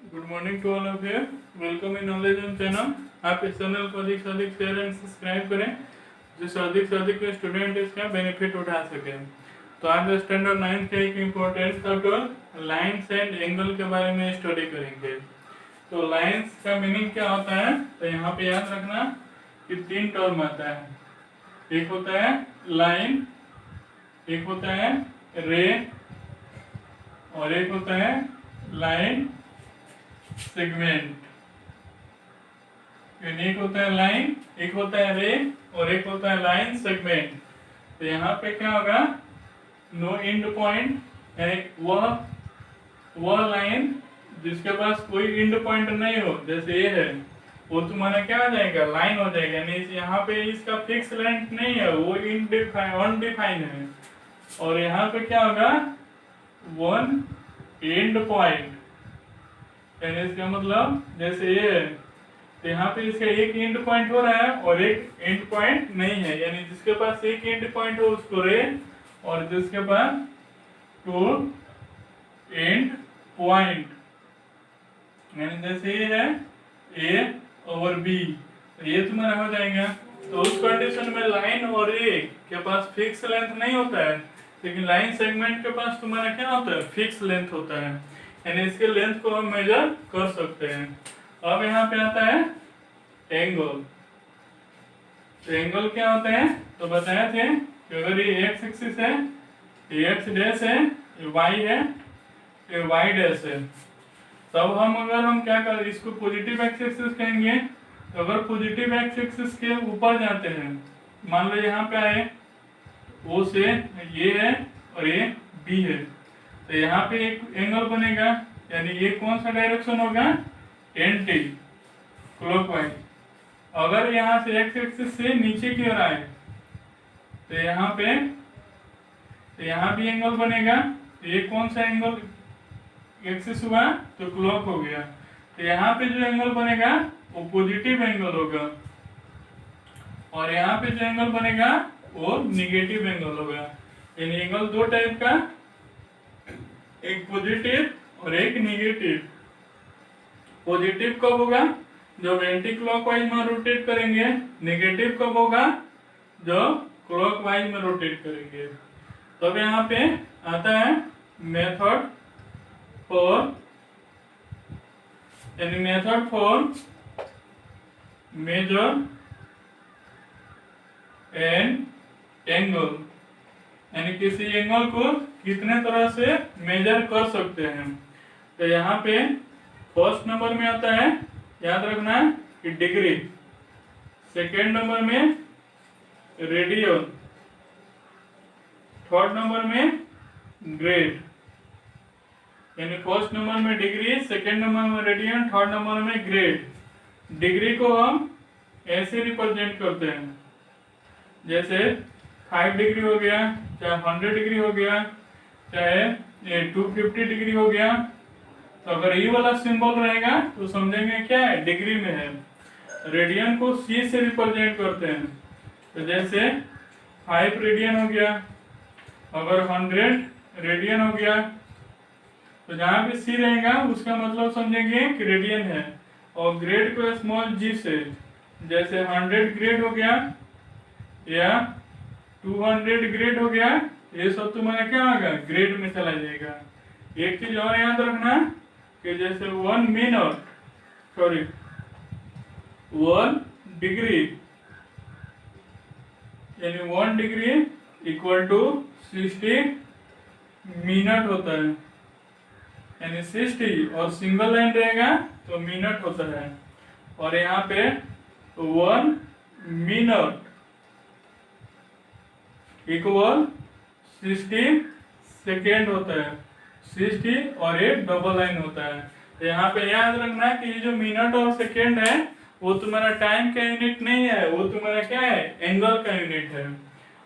Good morning to all of you. Welcome in knowledge on channel. आप इस channel को अधिक से अधिक शेयर एंड सब्सक्राइब करें जिससे अधिक से अधिक स्टूडेंट इसका बेनिफिट उठा सके। तो आज स्टैंडर्ड 9th का एक important topic lines and angle के बारे में स्टडी करेंगे। तो लाइन्स का मीनिंग क्या होता है, तो यहाँ पे याद रखना कि 3 टर्म आता है। एक होता है लाइन, एक होता है रे और एक होता है लाइन सेगमेंट। एक होता है लाइन, एक होता है रे और एक होता है लाइन सेगमेंट। तो यहाँ पे क्या होगा, नो एंड पॉइंट, वह लाइन जिसके पास कोई एंड पॉइंट नहीं हो, जैसे ये है, वो तुम्हारा क्या हो जाएगा, लाइन हो जाएगा। यानी यहाँ पे इसका फिक्स लेंथ नहीं है, वो अनडिफाइंड है। और यहाँ पे क्या होगा, वन एंड पॉइंट, यानी इसका मतलब जैसे ये है, तो यहाँ पे इसका एक एंड पॉइंट हो रहा है और एक एंड पॉइंट नहीं है। यानी जिसके पास एक एंड पॉइंट हो उसको रे, और जिसके पास टू एंड पॉइंट, यानी जैसे ये है ए और बी, तो ये तुम्हारा हो जाएगा। तो उस कंडीशन में लाइन और रे के पास फिक्स लेंथ नहीं होता है, लेकिन लाइन सेगमेंट के पास तुम्हारा क्या होता है, फिक्स लेंथ होता है। यानी इसके लेंथ को हम मेजर कर सकते हैं। अब यहाँ पे आता है एंगल। तो एंगल क्या होता है, तो बताए थे कि अगर ये एक्स एक्सिस है, ये एक्स डैश है, ये वाई है, ये वाई डैश है, तब हम क्या कर, इसको पॉजिटिव एक्स एक्सिस कहेंगे। तो अगर पॉजिटिव एक्स एक्सिस के ऊपर जाते हैं, मान लो यहाँ पे आए, ओ से ये है और ये बी है, तो यहाँ पे एक एंगल बनेगा। यानी ये कौन सा डायरेक्शन होगा, एंटी क्लॉकवाइज। अगर यहाँ से एक्स एक्सिस से नीचे की ओर आए, तो यहाँ पे, तो यहाँ भी एंगल बनेगा। तो ये कौन सा एंगल एक्सिस हुआ, तो क्लॉक हो गया। तो यहाँ पे जो एंगल बनेगा वो पॉजिटिव एंगल होगा, और यहाँ पे जो एंगल बनेगा वो निगेटिव एंगल होगा। यानी एंगल दो टाइप का, एक पॉजिटिव और एक निगेटिव। पॉजिटिव कब होगा, जब एंटी क्लॉकवाइज में रोटेट करेंगे। नेगेटिव कब होगा, जब क्लॉकवाइज में रोटेट करेंगे। तब यहाँ पे आता है मेथड फॉर, यानी method for measure and angle, यानी किसी एंगल को कितने तरह से मेजर कर सकते हैं। तो यहाँ पे फर्स्ट नंबर में आता है, याद रखना कि डिग्री, सेकेंड नंबर में रेडियन, थर्ड नंबर में ग्रेड। यानी फर्स्ट नंबर में डिग्री, सेकेंड नंबर में रेडियन, थर्ड नंबर में ग्रेड। डिग्री को हम ऐसे रिप्रेजेंट करते हैं, जैसे 5 डिग्री हो गया, चाहे 100 डिग्री हो गया, चाहे 250 डिग्री हो गया। तो अगर ये वाला सिंबल रहेगा तो समझेंगे क्या है, डिग्री में है। रेडियन को सी से रिप्रेजेंट करते हैं, तो जैसे 5 रेडियन हो गया। अगर 100 रेडियन हो गया, तो जहाँ भी सी रहेगा उसका मतलब समझेंगे कि रेडियन है। और ग्रेड को स्मॉल जी से, जैसे 100 ग्रेड हो गया या 200 ग्रेड हो गया, ये सब तुम्हारा क्या होगा, ग्रेड में चला जाएगा। एक चीज और याद रखना कि जैसे 1 मिनट, सॉरी 1 डिग्री, यानी 1 डिग्री इक्वल टू 60 मिनट होता है। यानी 60 और सिंगल लाइन रहेगा तो मिनट होता है। और यहाँ पे 1 मिनट इक्वल 60 सेकेंड होता है। 60 और ये डबल लाइन होता है। तो यहाँ पे याद रखना कि ये जो मिनट और सेकेंड है वो तुम्हारा टाइम का यूनिट नहीं है, वो तुम्हारा क्या है, एंगल का यूनिट है।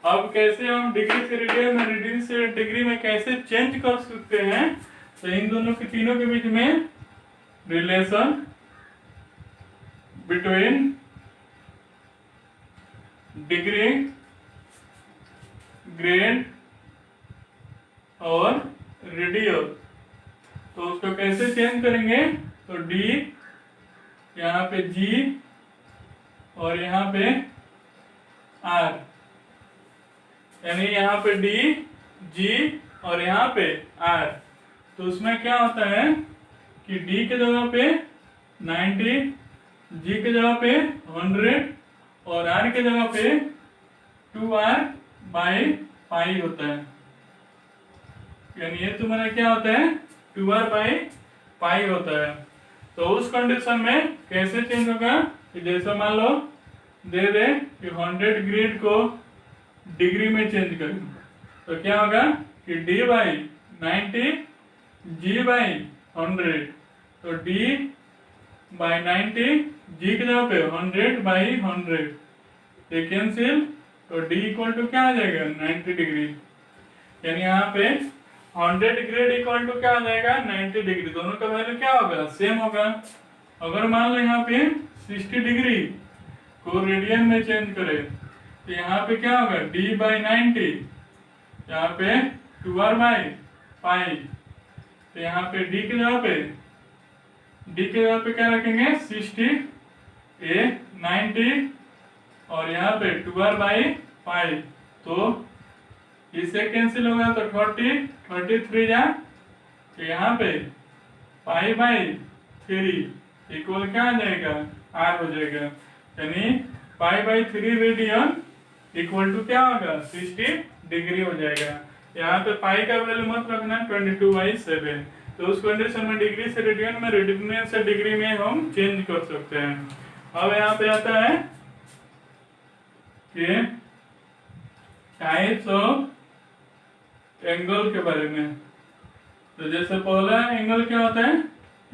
अब कैसे हम डिग्री से रेडियन में, रेडियन से डिग्री में कैसे चेंज कर सकते हैं, तो इन दोनों के, तीनों के बीच में रिलेशन बिटवीन डिग्री, ग्रेड और रेडियन, तो उसको कैसे चेंज करेंगे, तो डी, यहाँ पे जी और यहाँ पे आर, यानी यहाँ पे डी जी और यहाँ पे आर। तो उसमें क्या होता है कि डी के जगह पे 90, जी के जगह पे 100 और आर के जगह पे 2r/π होता है। यानी ये तुम्हारा क्या होता है 2r/π होता है। तो उस कंडीशन में कैसे चेंज होगा कि जैसे मान लो दे दे कि 100 ग्रेड को डिग्री में चेंज करें, तो क्या होगा कि d/90 g/100, तो d/90 g की जगह पे 100/100 ये कैंसिल, तो d इक्वल टू क्या आ जाएगा 90 डिग्री। यानी यहाँ पे 100 ग्रेड इक्वल टू क्या आ जाएगा 90 डिग्री। दोनों का वैल्यू क्या होगा सेम होगा। अगर मान लो यहाँ पे 60 डिग्री को रेडियन में चेंज करें तो यहाँ पे क्या होगा d/90, यहाँ पे 2r/π, तो यहाँ पे d की जगह पे क्या रखेंगे 60 a 90 और यहाँ पे 2r/π, तो इससे कैंसिल होगा तो 33 जा, तो यहाँ पे π/3 इक्वल क्या आ जाएगा r हो जाएगा। यानी π/3 रेडियन इक्वल टू क्या होगा 60 डिग्री हो जाएगा। यहाँ पे पाई का वैल्यू मत रखना 22/7। तो उस कंडीशन में डिग्री से रेडियन में, रेडियन से डिग्री में हम चेंज कर सकते हैं। अब यहाँ पे आता है कि टाइप्स ऑफ एंगल के बारे में। तो जैसे पहला एंगल क्या होता है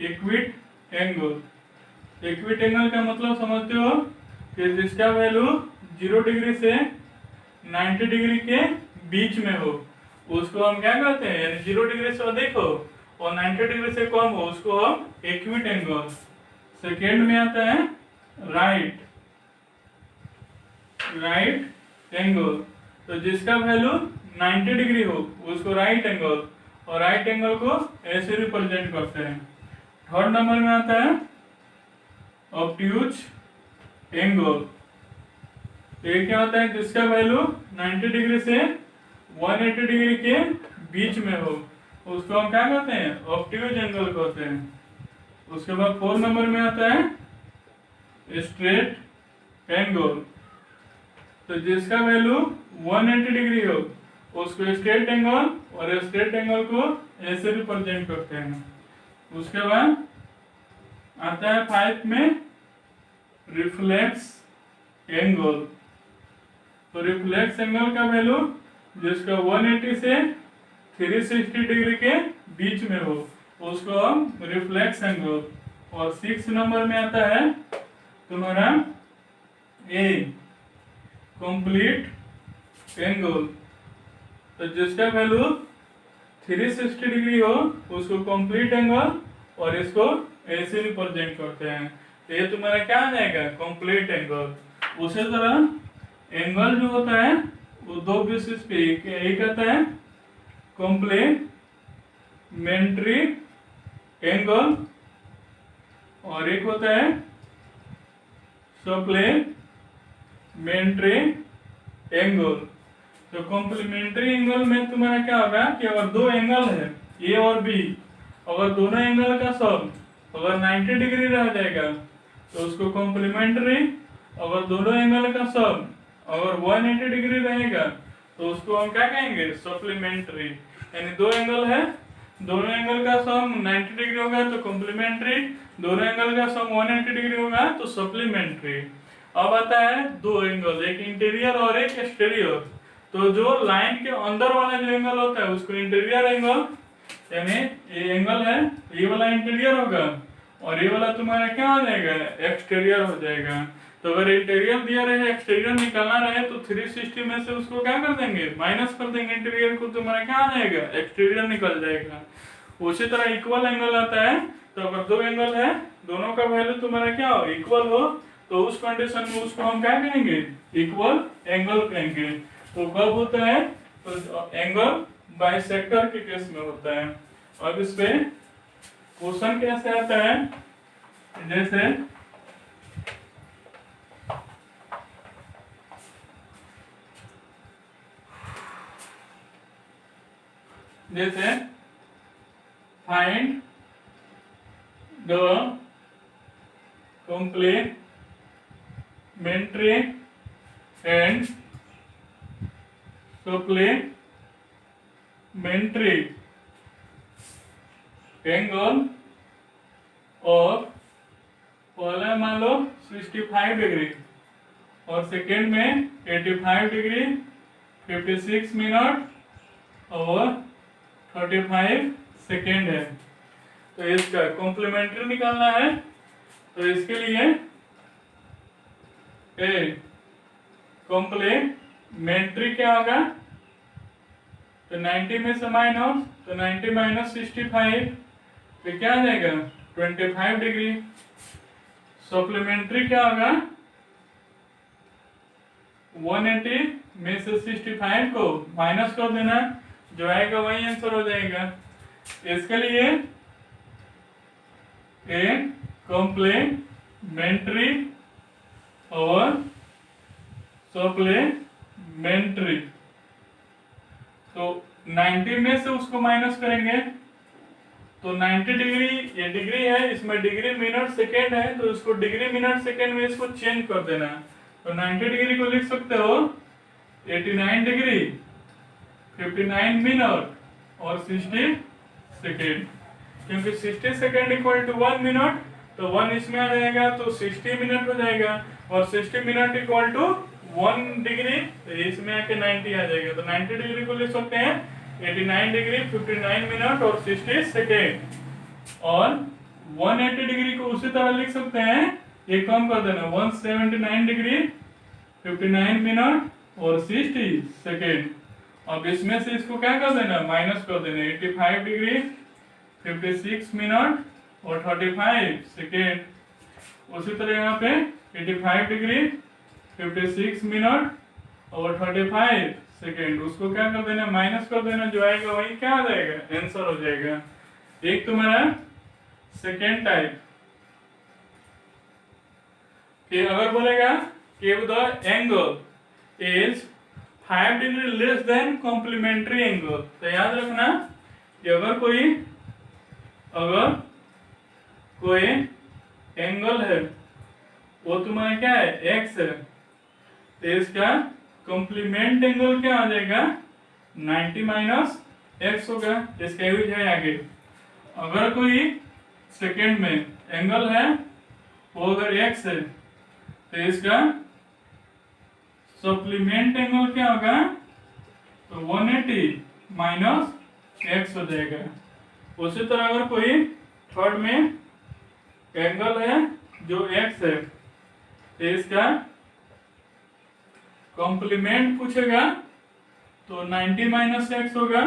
इक्विट एंगल। इक्विट एंगल का मतलब समझते हो कि जिसका वैल्यू 0 डिग्री से 90 डिग्री के बीच में हो उसको हम क्या कहते हैं, यानी 0 डिग्री से अधिक हो और 90 डिग्री से कम हो उसको हम इक्विट एंगल। सेकेंड में आता है राइट एंगल। तो जिसका वैल्यू 90 डिग्री हो उसको राइट एंगल, और राइट एंगल को ऐसे रिप्रेजेंट करते हैं। थर्ड नंबर में आता है ऑब्ट्यूज एंगल। तो ये क्या होता है जिसका वैल्यू 90 डिग्री से 180 डिग्री के बीच में हो उसको हम क्या कहते हैं ऑब्ट्यूज एंगल कहते हैं। उसके बाद 4 नंबर में आता है स्ट्रेट एंगल। तो जिसका वैल्यू 180 डिग्री हो उसको स्ट्रेट एंगल, और स्ट्रेट एंगल को ऐसे रिप्रेजेंट करते हैं। उसके बाद आता है 5 में रिफ्लेक्स एंगल। तो रिफ्लेक्स एंगल का वैल्यू जिसका 180 से 360 डिग्री के बीच में हो उसको हम रिफ्लेक्स एंगल। और 6 नंबर में आता है तुम्हारा ए कंप्लीट एंगल। तो जिसका वैल्यू 360 डिग्री हो उसको कंप्लीट एंगल, और इसको ऐसे रिप्रेजेंट करते हैं। तो ये तुम्हारा क्या आ जाएगा कंप्लीट एंगल। उसी तरह एंगल जो होता है वो दो बेसिस पे, एक आता है कॉम्प्लीमेंट्री एंगल और एक होता है सप्लीमेंट्री एंगल। तो कॉम्प्लीमेंट्री एंगल में तुम्हारा क्या होगा कि अगर दो एंगल है ए और बी, अगर दोनों एंगल का सम अगर 90 डिग्री रह जाएगा तो उसको कॉम्प्लीमेंट्री, अगर दोनों एंगल का सम अगर 180 डिग्री रहेगा तो उसको हम क्या कहेंगे सप्लीमेंट्री। यानी दो एंगल है, दोनों एंगल का सम 90 डिग्री होगा तो कॉम्प्लीमेंट्री, दोनों एंगल का सम 180 डिग्री होगा तो सप्लीमेंट्री। अब आता है दो एंगल, एक इंटीरियर और एक एक्सटीरियर। तो जो लाइन के अंदर वाला जो एंगल होता है उसको इंटीरियर एंगल, यानी ये एंगल है ये वाला इंटीरियर होगा और ये वाला तुम्हारा क्या हो जाएगा एक्सटीरियर हो जाएगा। तो अगर इंटीरियर दिया रहे एक्सटीरियर निकालना रहे तो 360 में से उसको क्या कर देंगे माइनस कर देंगे, इंटीरियर को तुम्हारा क्या आ जाएगा एक्सटीरियर निकल जाएगा। उसी तरह इक्वल एंगल आता है। तो अगर दो एंगल है दोनों का वैल्यू तुम्हारा क्या हो इक्वल हो तो उस कंडीशन में उसको हम क्या कहेंगे इक्वल एंगल कहेंगे। तो कब होता है तो एंगल बाइसेक्टर के केस में होता है। अब इस पे क्वेश्चन कैसे आता है जैसे find the complementary and supplementary angle और पहले मान लो 65 डिग्री और सेकेंड में 85 डिग्री 56 मिनट और 35 सेकेंड है। तो इसका कॉम्प्लीमेंट्री निकालना है। तो इसके लिए कॉम्प्लीमेंट्री क्या होगा, तो 90 में से माइनस, तो 90 माइनस 65 तो क्या आ जाएगा 25 डिग्री। सप्लीमेंट्री क्या होगा, 180 में से 65 को माइनस कर देना, जो आएगा वही आंसर हो जाएगा। इसके लिए कॉम्प्लीमेंट्री और सप्लीमेंट्री, तो 90 में से उसको माइनस करेंगे तो 90 डिग्री, ये डिग्री है, इसमें डिग्री मिनट सेकेंड है, तो इसको डिग्री मिनट सेकेंड में इसको चेंज कर देना। तो 90 डिग्री को लिख सकते हो 89 डिग्री 59 मिनट और 60 सेकेंड, क्योंकि 60 सेकेंड इक्वल टू 1 मिनट, तो 1 इसमें आ जाएगा तो 60 मिनट हो जाएगा, और 60 मिनट इक्वल टू 1 डिग्री, तो इसमें आके 90 आ जाएगा। तो 90 डिग्री को लिख सकते हैं 89 डिग्री 59 मिनट और 60 सेकेंड, और 180 डिग्री को उसी तरह लिख सकते हैं, ये कम कर देना 179 डिग्री 59 मिनट और 60 सेकेंड। अब इसमें से इसको क्या कर देना, माइनस कर देना, 85 डिग्री 56 मिनट और 35 सेकेंड। उसी तरह यहाँ पे 85 डिग्री 56 मिनट और 35 सेकेंड, उसको क्या कर देना, माइनस कर देना, जो आएगा वही क्या आ जाएगा, आंसर हो जाएगा। एक तुम्हारा सेकेंड टाइप कि अगर बोलेगा कि the angle is 5 degree less than complementary angle, तो याद रखना कि अगर कोई एंगल है वो तुम्हारा क्या है, एक्स है, तो इसका कॉम्प्लीमेंट एंगल क्या हो जाएगा, 90 माइनस एक्स होगा। इसका यूज है आगे। अगर कोई सेकेंड में एंगल है वो अगर एक्स है, तो इसका सप्लीमेंट एंगल क्या होगा, तो 180 माइनस एक्स हो जाएगा। उसी तरह अगर कोई थर्ड में एंगल है जो एक्स है, तो इसका कॉम्प्लीमेंट पूछेगा तो 90 माइनस एक्स होगा,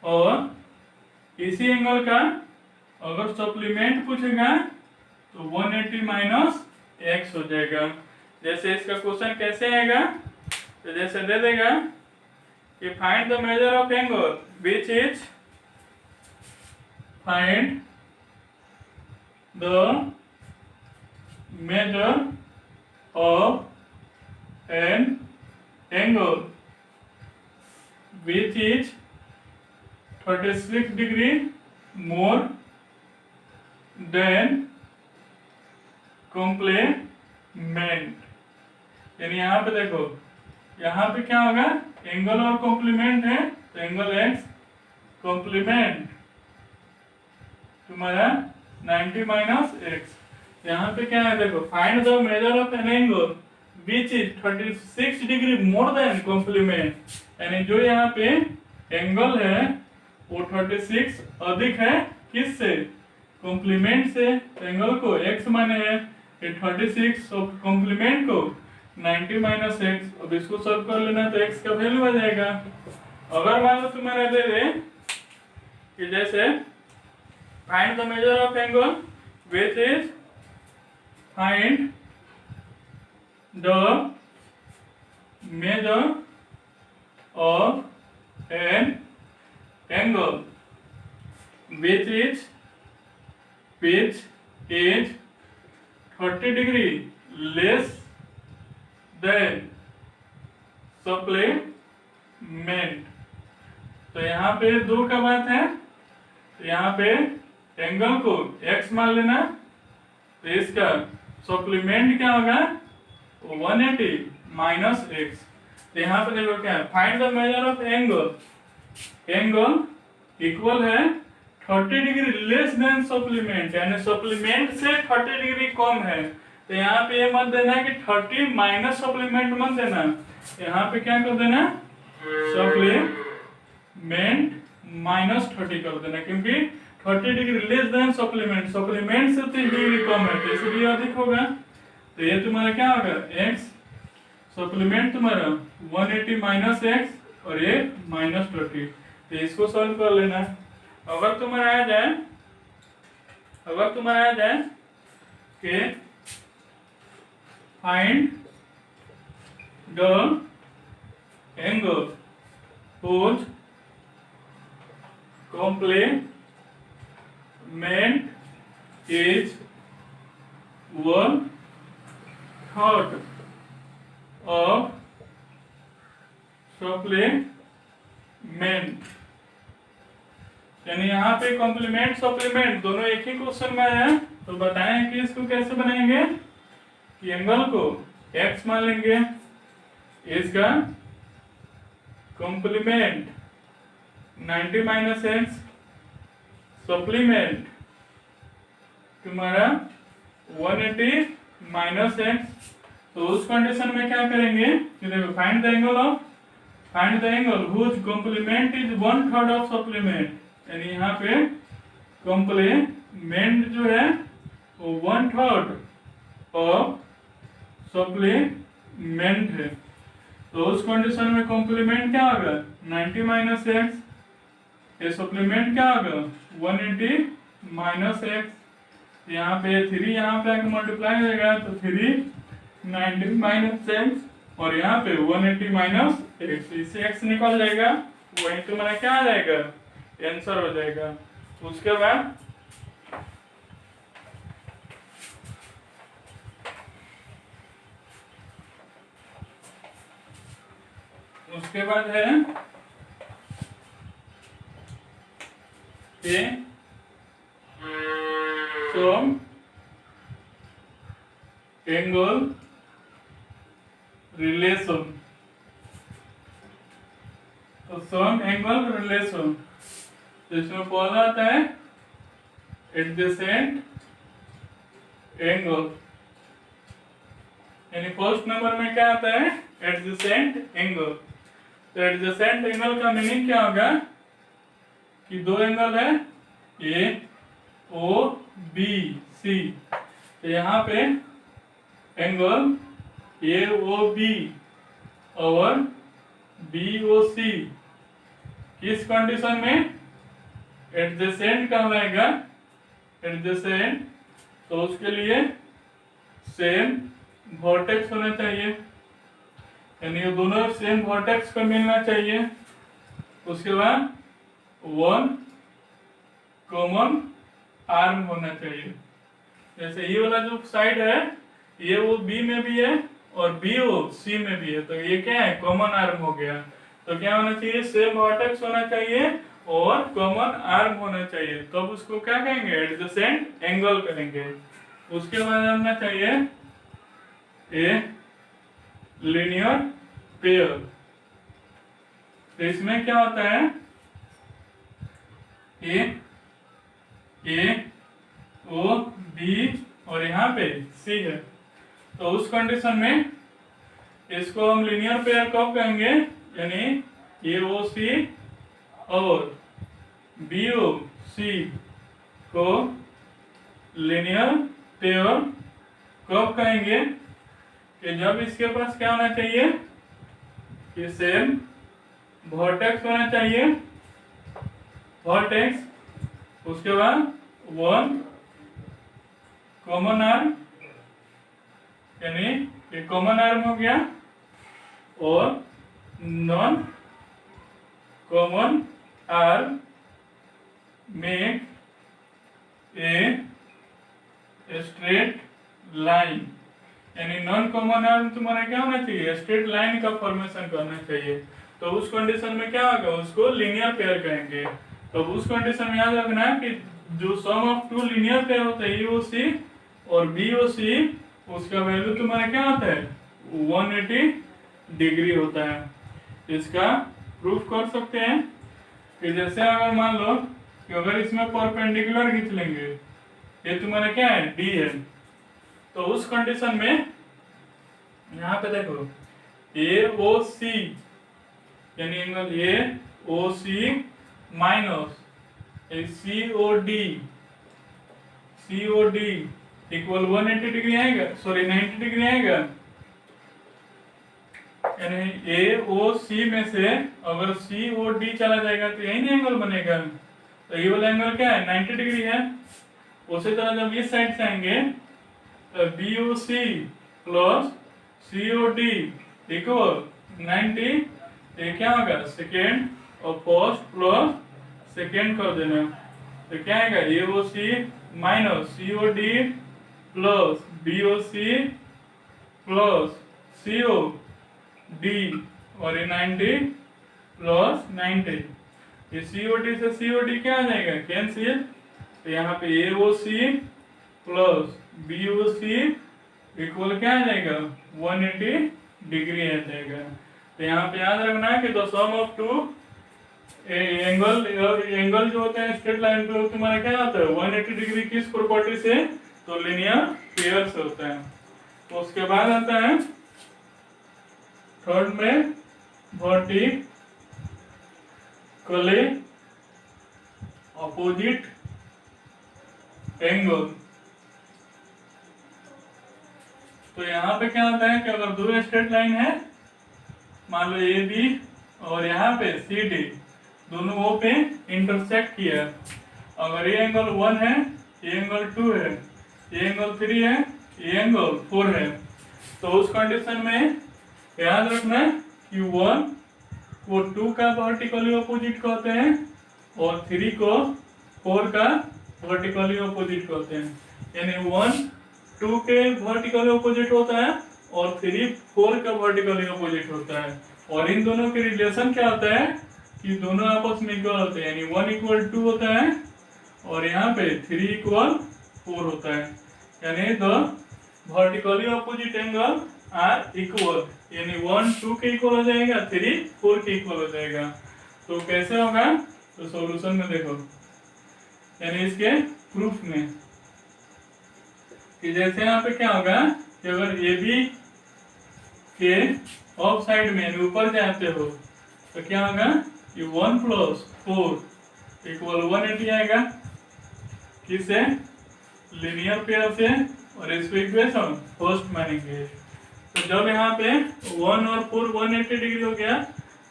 और इसी एंगल का अगर सप्लीमेंट पूछेगा तो 180 माइनस एक्स हो जाएगा। जैसे इसका क्वेश्चन कैसे आएगा, तो जैसे दे देगा कि find the measure of angle which is, find the measure of an angle which is 36 degree more than complement। यानी यहाँ पे देखो, यहाँ पे क्या होगा, एंगल और कॉम्प्लीमेंट है, तो एंगल एक्स कॉम्प्लीमेंट तुम्हारा 90 माइनस एक्स। यहाँ पे क्या है देखो, find the measure of an angle which is 36 degree more than complement, यानी जो यहाँ पे एंगल है वो 36 अधिक है किससे, कॉम्प्लीमेंट से। एंगल को x माने है, ये 36 और कॉम्प्लीमेंट को 90 माइनस एक्स। अब इसको सॉल्व कर लेना तो x का वैल्यू आ जाएगा। अगर मान लो तुम्हारा दे दे कि जैसे find the measure of angle which is, find the measure of an angle which is is 30 degree less then supplement. तो यहाँ पे दो का बात है, तो यहाँ पे एंगल को x मान लेना, तो इसका सप्लीमेंट क्या होगा 180 माइनस एक्स। तो यहाँ पे देखो क्या है, find the measure of angle. Angle equal है 30 डिग्री लेस देन सप्लीमेंट, यानी सप्लीमेंट से 30 डिग्री कम है। तो यहाँ पे ये मत देना कि 30 माइनस सप्लीमेंट मत देना, यहाँ पे क्या कर देना सप्लीमेंट माइनस 30 कर देना, क्योंकि 30 degree less then supplement, supplement से 30 डिग्री कम है तो इसलिए अधिक होगा। तो ये तुम्हारा क्या होगा x सप्लीमेंट तुम्हारा 180 माइनस एक्स और ये माइनस 30। तो इसको सॉल्व कर लेना। अगर तुम्हारा आ जाए कि find the angle whose complement is 1/3 of supplement, यानी यहाँ पे कॉम्प्लीमेंट सप्लीमेंट दोनों एक ही क्वेश्चन में है। तो बताएं कि इसको कैसे बनाएंगे कि एंगल को x मान लेंगे, इसका कॉम्प्लीमेंट 90 माइनस एक्स, सप्लीमेंट तुम्हारा 180 माइनस एक्स। तो उस कंडीशन में क्या करेंगे कि देखो find the angle whose complement is 1/3 of supplement, यानी यहाँ पे कॉम्प्लीमेंट जो है वो 1/3 ऑफ सप्लीमेंट है। तो उस कंडीशन में कॉम्प्लीमेंट क्या होगा 90 माइनस एक्स, ये सप्लीमेंट क्या होगा 180 माइनस एक्स। यहाँ पे 3 यहाँ पे आके मल्टीप्लाई हो जाएगा, तो 3 90 माइनस एक्स और यहाँ पे 180 माइनस एक्स, इससे एक्स निकल जाएगा, वही तुम्हारा क्या आ जाएगा आंसर हो जाएगा। उसके बाद है सम एंगल रिलेशन। तो सम एंगल रिलेशन, इसमें पहला आता है एडजेसेंट एंगल, यानी फर्स्ट नंबर में क्या आता है एडजेसेंट एंगल। तो एडजेसेंट एंगल का मीनिंग क्या होगा कि दो एंगल है ए ओ बी सी, तो यहाँ पे एंगल ए ओ बी और बी ओ सी किस कंडीशन में एडजेसेंट कहलाएगा एडजेसेंट। तो उसके लिए सेम वर्टेक्स होना चाहिए, यानी ये दोनों सेम वर्टेक्स पर मिलना चाहिए। उसके बाद वन कॉमन आर्म होना चाहिए, जैसे ये वाला जो साइड है ये वो बी में भी है और बी वो सी में भी है, तो ये क्या है कॉमन आर्म हो गया। तो क्या होना चाहिए सेम वर्टेक्स होना चाहिए और कॉमन आर्म होना चाहिए, तब तो उसको क्या कहेंगे एडजेसेंट एंगल कहेंगे। उसके बाद होना चाहिए ए लीनियर पेयर। तो इसमें क्या होता है ए ओ बी और यहाँ पे सी है, तो उस कंडीशन में इसको हम लीनियर पेयर कब कहेंगे, यानी ए ओ सी और बी ओ सी को लीनियर पेयर कब कहेंगे कि जब इसके पास क्या होना चाहिए कि सेम वर्टेक्स होना चाहिए वर्टेक्स, उसके बाद वन कॉमन आर्म, यानी ये कॉमन आर्म हो गया, और non common arm make a straight line, यानी नॉन कॉमन आर्म तुम्हारा क्या होना चाहिए, स्ट्रेट लाइन का फॉर्मेशन करना चाहिए। तो उस कंडीशन में क्या होगा, उसको लीनियर पेयर कहेंगे। तो उस कंडीशन में याद रखना है कि जो सम ऑफ टू लीनियर पेयर होता है EOC और BOC, उसका वैल्यू तुम्हारा क्या होता है 180 डिग्री होता है। इसका प्रूफ कर सकते हैं कि जैसे अगर मान लो कि अगर इसमें परपेंडिकुलर खींच लेंगे, ये तुम्हारा क्या है D है, तो उस कंडीशन में यहाँ पे देखो AOC यानी angle AOC minus COD equal 180 degree आएगा, सॉरी 90 डिग्री आएगा। यानी AOC में से अगर COD चला जाएगा तो यही एंगल बनेगा। तो ये वाला एंगल क्या है 90 डिग्री है। उसी तरह जब इस साइड से आएंगे तो BOC प्लस COD इक्वल 90, ये क्या होगा सेकेंड और फर्स्ट प्लस सेकेंड कर देना, तो क्या आएगा AOC minus COD plus BOC plus COD और ये 90 प्लस 90, ये COD से COD क्या आ जाएगा कैंसिल। तो यहाँ पे AOC प्लस BOC इक्वल क्या आ जाएगा 180 डिग्री आ जाएगा। तो यहाँ पे याद रखना है कि the sum of two angle जो होते हैं स्ट्रेट लाइन पे तुम्हारा क्या होता है 180 डिग्री किस प्रॉपर्टी से, तो लीनियर पेयर से होता है। तो उसके बाद आता है थर्ड में वर्टिकली अपोजिट एंगल। तो यहाँ पे क्या होता है कि अगर दो स्ट्रेट लाइन है, मान लो AB और यहाँ पे CD, दोनों वो पे इंटरसेक्ट किया, अगर ये एंगल 1 है, ये एंगल 2 है, ये एंगल 3 है, ये एंगल 4 है, तो उस कंडीशन में याद रखना कि 1 को 2 का वर्टिकली अपोजिट कहते हैं और 3 को 4 का वर्टिकली अपोजिट कहते हैं। यानी 1 2 के वर्टिकली अपोजिट होता है और 3 4 का वर्टिकली अपोजिट होता है। और इन दोनों के रिलेशन क्या होता है कि दोनों आपस में इक्वल होते हैं, यानी 1 इक्वल 2 होता है और यहाँ पे 3 इक्वल 4 होता है। यानी the vertically opposite angle are equal, यानी 1 2 के इक्वल हो जाएगा, 3 4 के इक्वल हो जाएगा। तो कैसे होगा, तो सॉल्यूशन में देखो, यानी इसके प्रूफ में कि जैसे यहाँ पे क्या होगा कि अगर AB के ऑफ साइड में ऊपर जाते हो तो क्या होगा कि 1 प्लस 4 इक्वल 180 आएगा, किससे लीनियर पेयर से, और इसको इक्वेशन फर्स्ट मानेंगे। तो जब यहाँ पे 1 और 4 180 डिग्री हो गया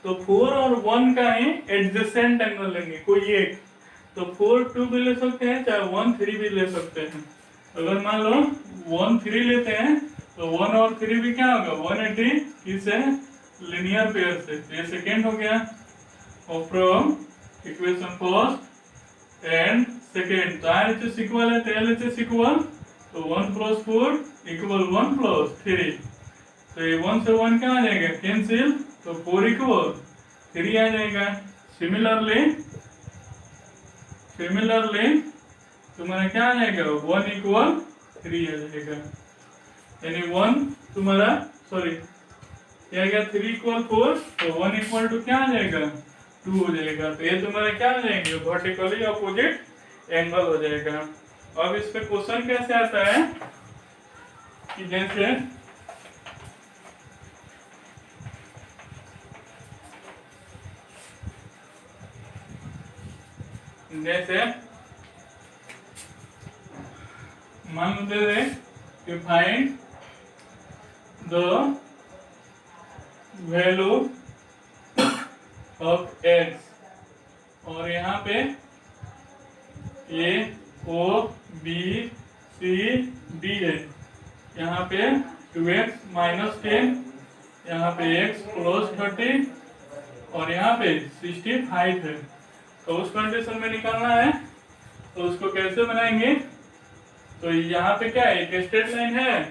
तो 4 और 1 का ही एडजेसेंट एंगल लेंगे कोई एक, तो 4 2 भी ले सकते हैं, चाहे 1 3 भी ले सकते हैं। अगर मान लो 1 3 लेते हैं तो 1 और 3 भी क्या होगा 180, किससे लीनियर पेयर से, ये सेकेंड हो गया। और from equation first and second तो RHS इक्वल है तो LHS इक्वल, तो 1 प्लस 4 इक्वल 1 प्लस 3, तो ये 1 से 1 क्या आ जाएगा कैंसिल, तो 4 इक्वल 3 आ जाएगा। सिमिलरली तुम्हारा क्या आ जाएगा 1 इक्वल 3 आ जाएगा, यानी 1 तुम्हारा सॉरी क्या आ गया 3 इक्वल 4, तो 1 इक्वल टू क्या आ जाएगा 2 हो जाएगा। तो ये तुम्हारा क्या आ जाएंगे वर्टिकली अपोजिट एंगल हो जाएगा। अब इस पे क्वेश्चन कैसे आता है कि जैसे मान लेते हैं कि find the value of x, और यहाँ पे A O B C D है, यहाँ पे 2x माइनस 10, यहाँ पे x प्लस 30 और यहाँ पे 65 है। तो उस कंडीशन में निकालना है, तो उसको कैसे बनाएंगे तो यहाँ पे क्या है, एक स्ट्रेट लाइन है,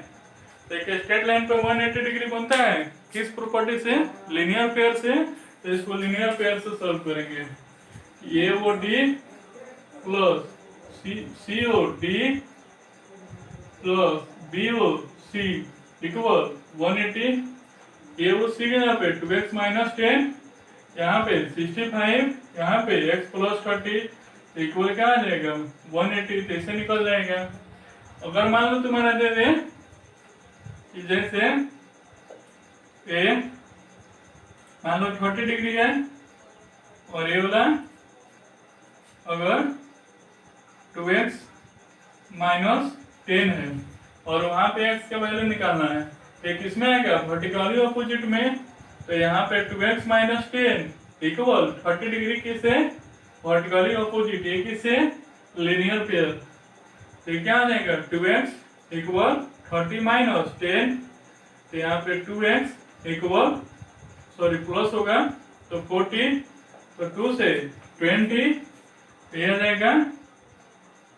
तो एक स्ट्रेट लाइन पे 180 डिग्री बनता है किस प्रॉपर्टी से, लीनियर पेयर से। तो इसको लीनियर पेयर से सॉल्व करेंगे। A O D plus C O D plus B O C equal 180। A O C के यहाँ पे 2x माइनस 10, यहाँ पे 65, यहाँ पे x प्लस 30 इक्वल क्या आ जाएगा 180। तो ऐसे निकल जाएगा। अगर मान लो तुम्हारा दे दे कि जैसे ए मान लो 30 डिग्री है और ये वाला अगर 2x माइनस 10 है और वहां पे x का वैल्यू निकालना है, एक इसमें आएगा वर्टिकली अपोजिट में। तो यहाँ पे 2x माइनस 10 इक्वल 30 डिग्री किसे, वर्टिकली अपोजिट, ये किसे, लीनियर पेयर। तो क्या आ जाएगा 2x इक्वल 30 माइनस 10, तो यहाँ पे 2x इक्वल सॉरी प्लस होगा तो 40, तो 2 से 20, ये आ जाएगा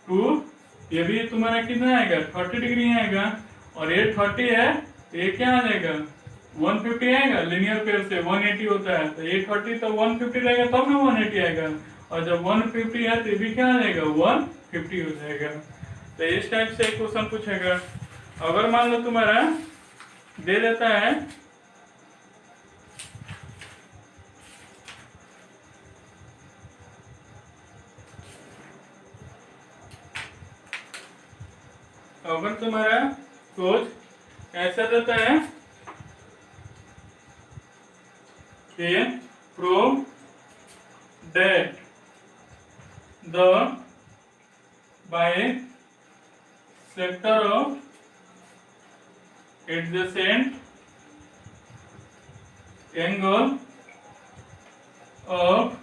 2, ये भी तुम्हारा कितना आएगा 30 डिग्री आएगा, और ये 30 है ये क्या आ जाएगा 150 आएगा, लीनियर पेयर से 180 होता है, तो ये 30 तो 150 रहेगा तब ना 180 आएगा, और जब 150 है तो ये भी क्या आ जाएगा 150 हो जाएगा। तो इस टाइप से क्वेश्चन पूछेगा। अगर मान लो तुम्हारा दे देता है अगर तुम्हारा सोच ऐसा देता है कि prove that the bisector of adjacent angle of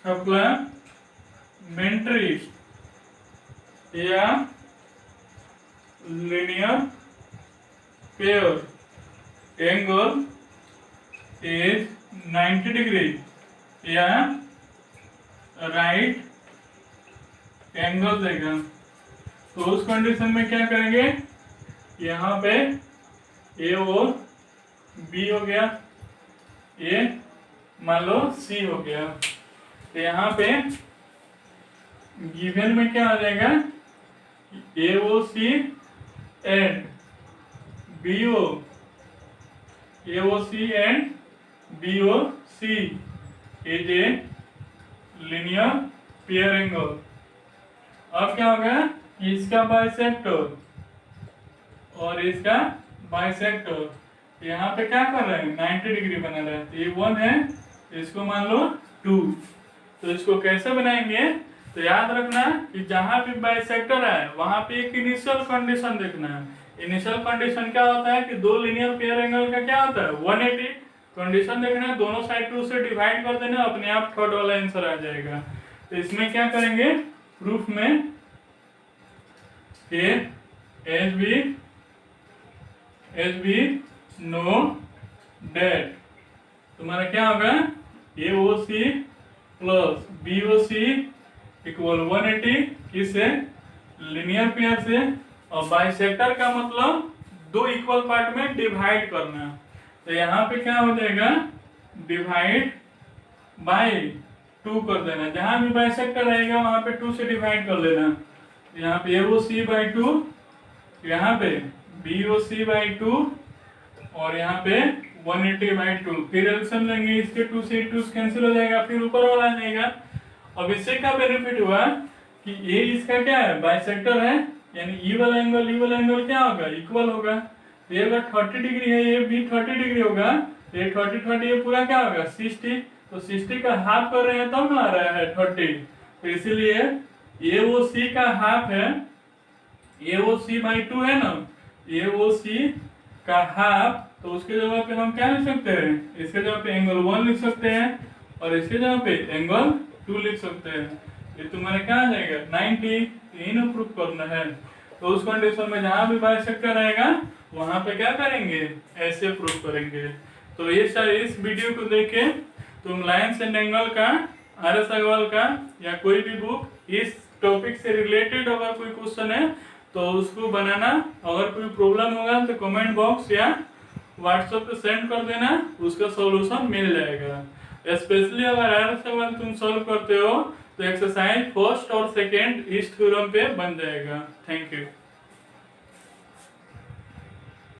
supplementary या linear pair angle is 90 degree या राइट एंगल देगा। तो उस कंडीशन में क्या करेंगे, यहाँ पे ए और बी हो गया, ए मान लो सी हो गया, तो यहाँ पे गिवन में क्या आ जाएगा A O C and B O, A O C and B O C is a linear pair angle. अब क्या होगा, इसका बाइसेक्टर और इसका बाइसेक्टर यहाँ पे क्या कर रहे हैं 90 डिग्री बना रहे हैं, ये 1 है, इसको मान लो 2। तो इसको कैसे बनाएंगे, तो याद रखना कि जहां भी बाइसेक्टर है वहां पे एक इनिशियल कंडीशन देखना है। इनिशियल कंडीशन क्या होता है कि दो लीनियर पेयर एंगल का क्या होता है 180 कंडीशन देखना है, दोनों साइड 2 से डिवाइड कर देना, अपने आप थर्ड वाला आंसर आ जाएगा। तो इसमें क्या करेंगे प्रूफ में एच बी नो डेट तुम्हारा क्या होगा ए O C plus B O C equal 180 किससे, लीनियर पेयर से, और बाइसेक्टर का मतलब दो इक्वल पार्ट में डिवाइड करना। तो यहाँ पे क्या हो जाएगा डिवाइड बाय 2 कर देना, जहां भी बाइसेक्टर रहेगा वहां पे 2 से डिवाइड कर लेना। यहाँ पे ए ओ सी बाई 2, यहाँ पे बी ओ सी बाई 2, और यहाँ पे 180 बाई 2। फिर एल्सियम लेंगे, इसके 2 से 2 कैंसिल हो जाएगा, फिर ऊपर वाला आ जाएगा। अब इससे क्या बेनिफिट हुआ कि ए इसका क्या है बाइसेक्टर है, यानी ई वाला एंगल क्या होगा इक्वल होगा। ये अगर 30 डिग्री है, ये भी 30 डिग्री होगा, ये 30 ये पूरा क्या होगा 60, तो 60 का हाफ कर रहे हैं तब ना आ रहा है 30, तो इसीलिए ए ओ सी का हाफ है, ए ओ सी बाई 2 है ना, ए ओ सी का हाफ, तो उसके जगह पे हम क्या लिख सकते हैं, इसके जगह पे एंगल 1 लिख सकते हैं और इसके जगह पे एंगल 2 लिख सकते हैं। ये तुम्हारा क्या आ जाएगा 90, इन प्रूफ करना है। तो उस कंडीशन में जहां भी बाइसेक्टर रहेगा वहां पे क्या करेंगे ऐसे प्रूफ करेंगे। तो इस वीडियो को देख के तुम लाइन्स एंड एंगल का, RS अग्रवाल का या कोई भी बुक इस टॉपिक से रिलेटेड अगर कोई क्वेश्चन है तो उसको बनाना। अगर कोई प्रॉब्लम होगा तो कमेंट बॉक्स या व्हाट्सएप पे सेंड कर देना, उसका सॉल्यूशन मिल जाएगा। स्पेशली अगर RS अग्रवाल तुम सॉल्व करते हो तो एक्सरसाइज फर्स्ट और सेकेंड इस थ्योरम पे बन जाएगा। Thank you.